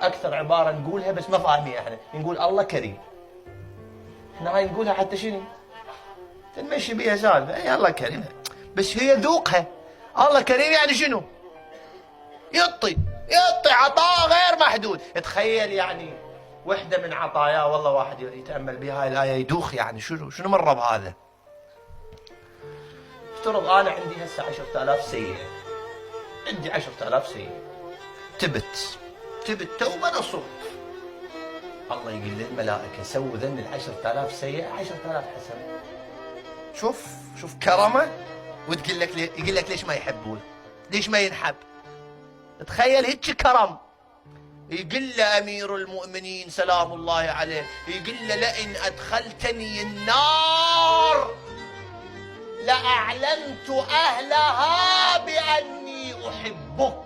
اكثر عباره نقولها بس ما فاهمين احنا، نقول الله كريم. احنا هاي نقولها حتى شنو؟ تنمشي بيها سالفه، اي الله كريم، بس هي ذوقها. الله كريم يعني شنو؟ يعطي عطاء غير محدود. تخيل يعني وحده من عطاياه، والله واحد يتامل بهاي الايه يدوخ، يعني شنو مره بهذا؟ افترض انا عندي هسه 10,000 سيئه، عندي 10,000 سيئه، تبت توبه نصوح. الله يقول للملائكه سووا ذن ال 10,000 سيئه 10,000 حسنه. شوف كرمه، وتقول لك يقول لك ليش ما يحبون؟ ليش ما ينحب؟ تخيل هيك كرم. يقول له امير المؤمنين سلام الله عليه، يقول له لئن ادخلتني النار لاعلمت اهلها باني احبك.